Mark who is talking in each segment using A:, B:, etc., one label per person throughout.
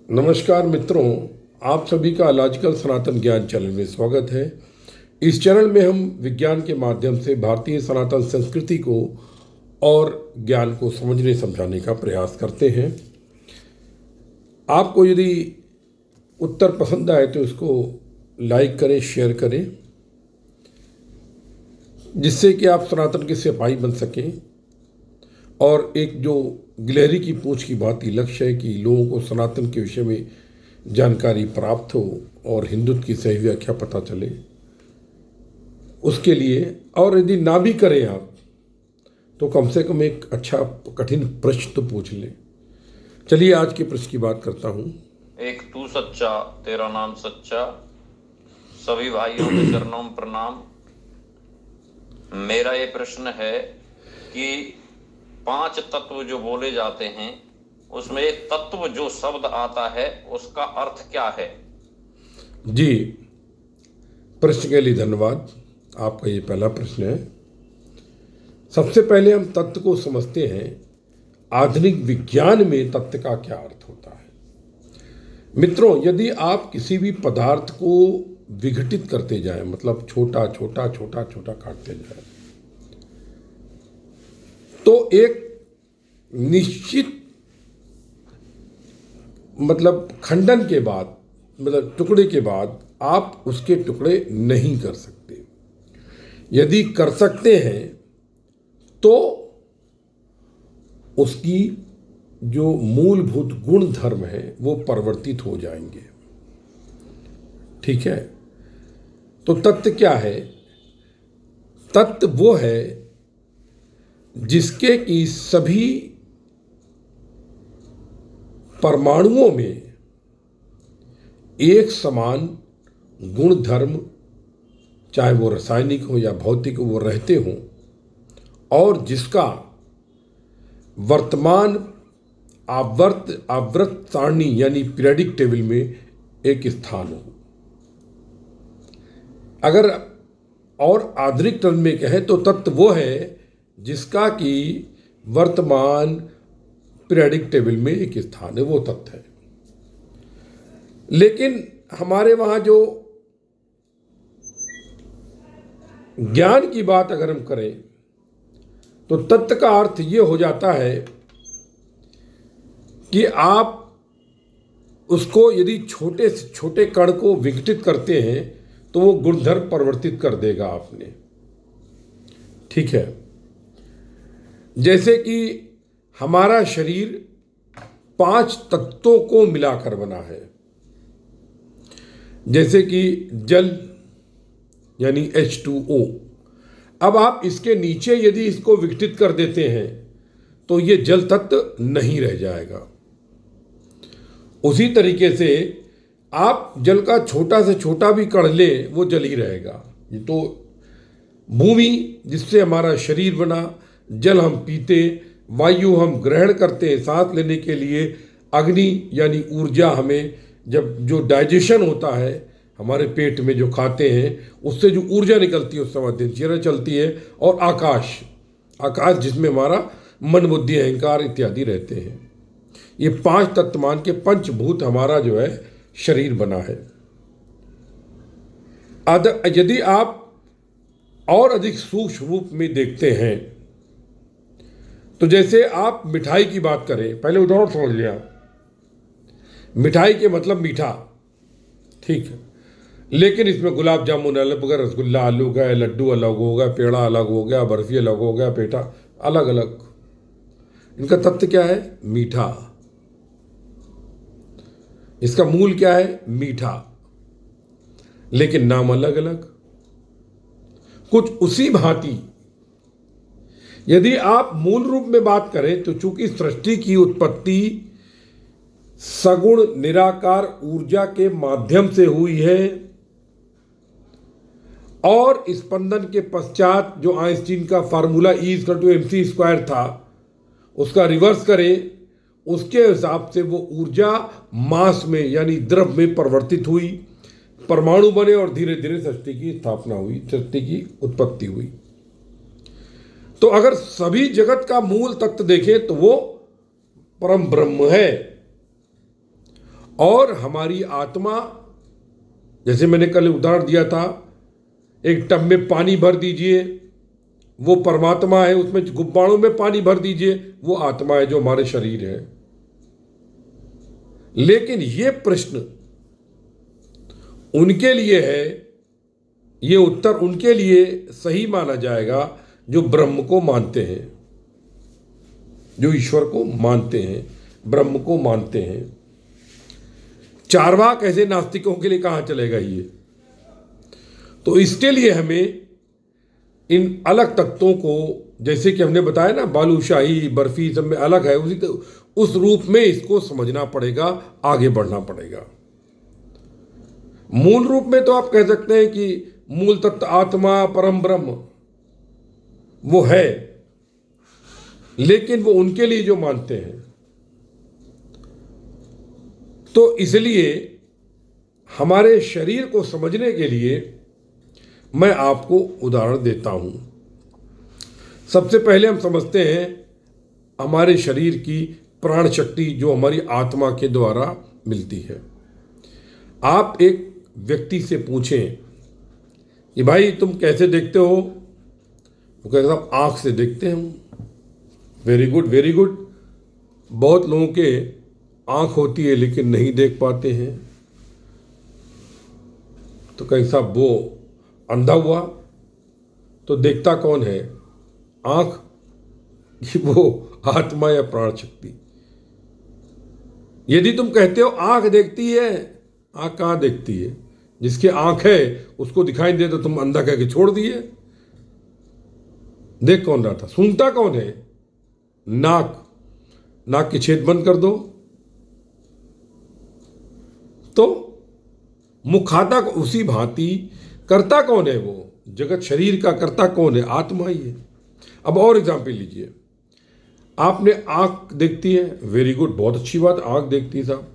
A: नमस्कार मित्रों, आप सभी का लॉजिकल सनातन ज्ञान चैनल में स्वागत है। इस चैनल में हम विज्ञान के माध्यम से भारतीय सनातन संस्कृति को और ज्ञान को समझने समझाने का प्रयास करते हैं। आपको यदि उत्तर पसंद आए तो इसको लाइक करें, शेयर करें, जिससे कि आप सनातन के सिपाही बन सकें। और एक जो गिलहरी की पूंछ की बात ही लक्ष्य है कि लोगों को सनातन के विषय में जानकारी प्राप्त हो और हिंदुत्व की सही व्याख्या पता चले, उसके लिए। और यदि ना भी करें आप तो कम से कम एक अच्छा कठिन प्रश्न तो पूछ लें। चलिए आज के प्रश्न की बात करता हूँ।
B: एक तू सच्चा, तेरा नाम सच्चा, सभी भाइयों के चरणों में प्रणाम। मेरा ये प्रश्न है कि 5 तत्व जो बोले जाते हैं उसमें एक तत्व जो शब्द आता है उसका अर्थ क्या है?
A: जी, प्रश्न के लिए धन्यवाद। आपका ये पहला प्रश्न है। सबसे पहले हम तत्व को समझते हैं। आधुनिक विज्ञान में तत्व का क्या अर्थ होता है। मित्रों, यदि आप किसी भी पदार्थ को विघटित करते जाएं, मतलब छोटा छोटा छोटा छोटा काटते जाएं, तो एक निश्चित मतलब खंडन के बाद, मतलब टुकड़े के बाद आप उसके टुकड़े नहीं कर सकते। यदि कर सकते हैं तो उसकी जो मूलभूत गुण धर्म है वो परिवर्तित हो जाएंगे। ठीक है। तो तत्व क्या है? तत्व वो है जिसके कि सभी परमाणुओं में एक समान गुण धर्म, चाहे वो रासायनिक हो या भौतिक हो, वो रहते हों, और जिसका वर्तमान आवर्त सारणी यानी पीरियडिक टेबल में एक स्थान हो। अगर और आधुनिक टर्म में कहें तो तत्व वो है जिसका कि वर्तमान पीरियडिक टेबल में एक स्थान है, वो तत्व है। लेकिन हमारे वहाँ जो ज्ञान की बात अगर हम करें तो तत्व का अर्थ ये हो जाता है कि आप उसको यदि छोटे से छोटे कण को विघटित करते हैं तो वो गुणधर्म परिवर्तित कर देगा आपने। ठीक है। जैसे कि हमारा शरीर 5 तत्वों को मिलाकर बना है, जैसे कि जल यानी H2O। अब आप इसके नीचे यदि इसको विघटित कर देते हैं तो ये जल तत्व नहीं रह जाएगा। उसी तरीके से आप जल का छोटा से छोटा भी कण लें, वो जल ही रहेगा। ये तो भूमि जिससे हमारा शरीर बना, जल हम पीते, वायु हम ग्रहण करते हैं सांस लेने के लिए, अग्नि यानी ऊर्जा हमें जब जो डाइजेशन होता है हमारे पेट में जो खाते हैं उससे जो ऊर्जा निकलती है उस समय दिनचर्या चलती है, और आकाश जिसमें हमारा मन बुद्धि अहंकार इत्यादि रहते हैं। ये 5 तत्वमान के पंचभूत हमारा जो है शरीर बना है। यदि आप और अधिक सूक्ष्म रूप में देखते हैं तो जैसे आप मिठाई की बात करें, पहले उदाहरण समझ लिया। मिठाई के मतलब मीठा, ठीक है, लेकिन इसमें गुलाब जामुन अलग हो गया, रसगुल्ला अलग हो गया, लड्डू अलग हो गया, पेड़ा अलग हो गया, बर्फी अलग हो गया, पेठा अलग अलग। इनका तत्व क्या है? मीठा। इसका मूल क्या है? मीठा, लेकिन नाम अलग अलग। कुछ उसी भांति यदि आप मूल रूप में बात करें तो चूंकि सृष्टि की उत्पत्ति सगुण निराकार ऊर्जा के माध्यम से हुई है, और स्पंदन के पश्चात जो आइंस्टीन का फार्मूला E=mc² था उसका रिवर्स करें, उसके हिसाब से वो ऊर्जा मास में यानी द्रव में परिवर्तित हुई, परमाणु बने और धीरे धीरे सृष्टि की स्थापना हुई, सृष्टि की उत्पत्ति हुई। तो अगर सभी जगत का मूल तत्व देखें तो वो परम ब्रह्म है। और हमारी आत्मा, जैसे मैंने कल उदाहरण दिया था, एक टब में पानी भर दीजिए, वो परमात्मा है, उसमें गुब्बारों में पानी भर दीजिए, वो आत्मा है जो हमारे शरीर है। लेकिन ये प्रश्न उनके लिए है, ये उत्तर उनके लिए सही माना जाएगा जो ब्रह्म को मानते हैं, जो ईश्वर को मानते हैं, ब्रह्म को मानते हैं। चारवाक ऐसे नास्तिकों के लिए कहां चलेगा ये? तो इसके लिए हमें इन अलग तत्वों को, जैसे कि हमने बताया ना, बालूशाही बर्फी सब में अलग है, उस रूप में इसको समझना पड़ेगा, आगे बढ़ना पड़ेगा। मूल रूप में तो आप कह सकते हैं कि मूल तत्व आत्मा परम ब्रह्म वो है, लेकिन वो उनके लिए जो मानते हैं। तो इसलिए हमारे शरीर को समझने के लिए मैं आपको उदाहरण देता हूं। सबसे पहले हम समझते हैं हमारे शरीर की प्राण शक्ति जो हमारी आत्मा के द्वारा मिलती है। आप एक व्यक्ति से पूछें कि भाई तुम कैसे देखते हो, वो कहेगा साहब आँख से देखते हैं। Very good, very good. बहुत लोगों के आँख होती है लेकिन नहीं देख पाते हैं। तो कहें साहब वो अंधा हुआ, तो देखता कौन है, आँख कि वो आत्मा या प्राण शक्ति? यदि तुम कहते हो आँख देखती है, आँख कहाँ देखती है? जिसके आँख है उसको दिखाई दे तो तुम अंधा कह के छोड़ दिए। देख कौन रहा था? सूंघता कौन है? नाक, नाक के छेद बंद कर दो। तो मुखाता को उसी भांति करता कौन है? वो जगत शरीर का करता कौन है? आत्मा ही है। अब और एग्जाम्पल लीजिए, आपने आंख देखती है, वेरी गुड, बहुत अच्छी बात, आंख देखती है साहब।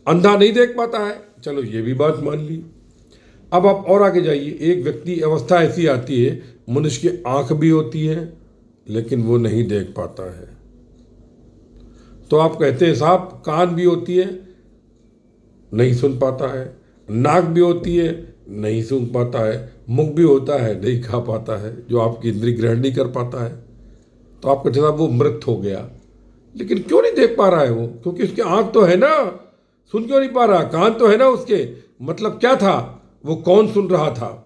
A: अंधा नहीं देख पाता है, चलो ये भी बात मान ली। अब आप और आगे जाइए, एक व्यक्ति अवस्था ऐसी आती है, मनुष्य की आंख भी होती है लेकिन वो नहीं देख पाता है। तो आप कहते हैं साहब कान भी होती है, नहीं सुन पाता है, नाक भी होती है, नहीं सुन पाता है, मुख भी होता है, नहीं खा पाता है, जो आपकी इंद्रिय ग्रहण नहीं कर पाता है। तो आप कहते साहब वो मृत हो गया, लेकिन क्यों नहीं देख पा रहा है वो? क्योंकि उसकी आंख तो है ना, सुन क्यों नहीं पा रहा? कान तो है ना उसके। मतलब क्या था? वो कौन सुन रहा था?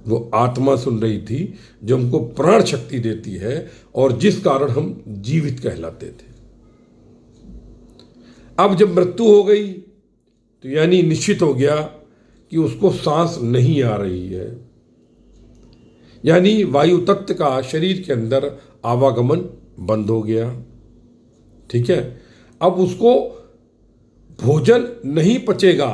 A: वो आत्मा सुन रही थी जो हमको प्राण शक्ति देती है और जिस कारण हम जीवित कहलाते थे। अब जब मृत्यु हो गई तो यानी निश्चित हो गया कि उसको सांस नहीं आ रही है, यानी वायु तत्व का शरीर के अंदर आवागमन बंद हो गया। ठीक है, अब उसको भोजन नहीं पचेगा,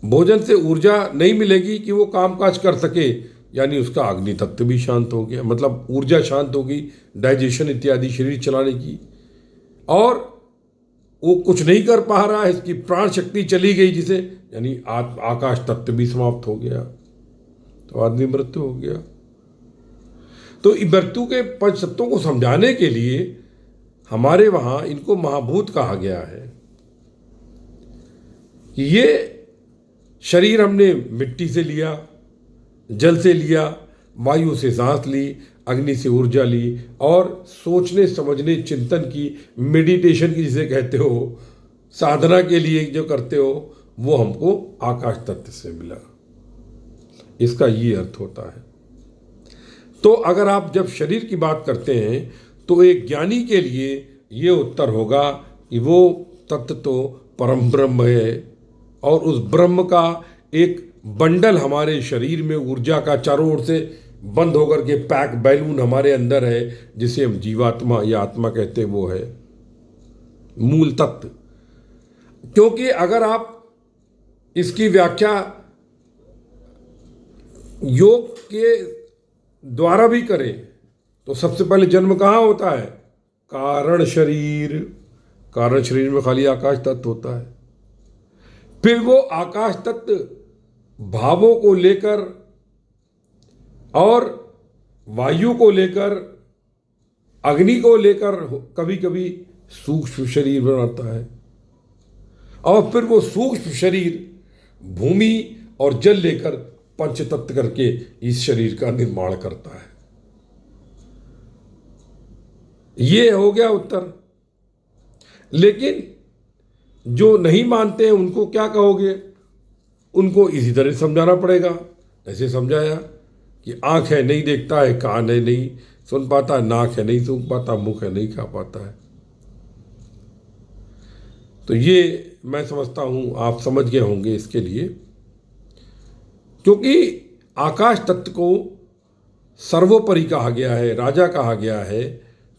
A: भोजन से ऊर्जा नहीं मिलेगी कि वो कामकाज कर सके, यानी उसका अग्नि तत्व भी शांत हो गया, मतलब ऊर्जा शांत हो गई डाइजेशन इत्यादि शरीर चलाने की, और वो कुछ नहीं कर पा रहा है, इसकी प्राण शक्ति चली गई जिसे, यानी आकाश तत्व भी समाप्त हो गया, तो आदमी मृत्यु हो गया। तो मृत्यु के पंच तत्वों को समझाने के लिए हमारे वहाँ इनको महाभूत कहा गया है। ये शरीर हमने मिट्टी से लिया, जल से लिया, वायु से सांस ली, अग्नि से ऊर्जा ली, और सोचने समझने चिंतन की, मेडिटेशन की जिसे कहते हो, साधना के लिए जो करते हो, वो हमको आकाश तत्व से मिला। इसका ये अर्थ होता है। तो अगर आप जब शरीर की बात करते हैं तो एक ज्ञानी के लिए ये उत्तर होगा कि वो तत्व तो परम ब्रह्म है, और उस ब्रह्म का एक बंडल हमारे शरीर में ऊर्जा का चारों ओर से बंद होकर के पैक बैलून हमारे अंदर है, जिसे हम जीवात्मा या आत्मा कहते हैं, वो है मूल तत्व। क्योंकि अगर आप इसकी व्याख्या योग के द्वारा भी करें तो सबसे पहले जन्म कहाँ होता है? कारण शरीर। कारण शरीर में खाली आकाश तत्व होता है। फिर वो आकाश तत्व भावों को लेकर और वायु को लेकर, अग्नि को लेकर कभी कभी सूक्ष्म शरीर बनाता है और फिर वो सूक्ष्म शरीर भूमि और जल लेकर पंचतत्व करके इस शरीर का निर्माण करता है। ये हो गया उत्तर। लेकिन जो नहीं मानते हैं उनको क्या कहोगे? उनको इसी तरह समझाना पड़ेगा। ऐसे समझाया कि आंख है नहीं देखता है, कान है नहीं सुन पाता, नाक है नहीं सूंघ पाता, मुंह है नहीं खा पाता है। तो ये मैं समझता हूँ आप समझ गए होंगे इसके लिए, क्योंकि आकाश तत्व को सर्वोपरि कहा गया है, राजा कहा गया है,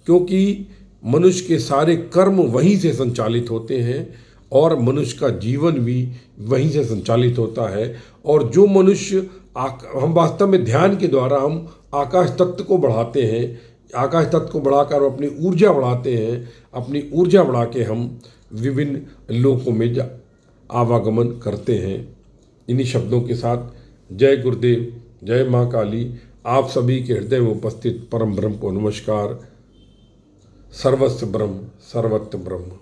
A: क्योंकि मनुष्य के सारे कर्म वहीं से संचालित होते हैं और मनुष्य का जीवन भी वहीं से संचालित होता है। और जो मनुष्य हम वास्तव में ध्यान के द्वारा हम आकाश तत्व को बढ़ाते हैं, आकाश तत्व को बढ़ाकर अपनी ऊर्जा बढ़ाते हैं, अपनी ऊर्जा बढ़ा के हम विभिन्न लोकों में आवागमन करते हैं। इन्हीं शब्दों के साथ जय गुरुदेव, जय माँ काली। आप सभी के हृदय में उपस्थित परम ब्रह्म को नमस्कार। सर्वस्व ब्रह्म, सर्वत्र ब्रह्म।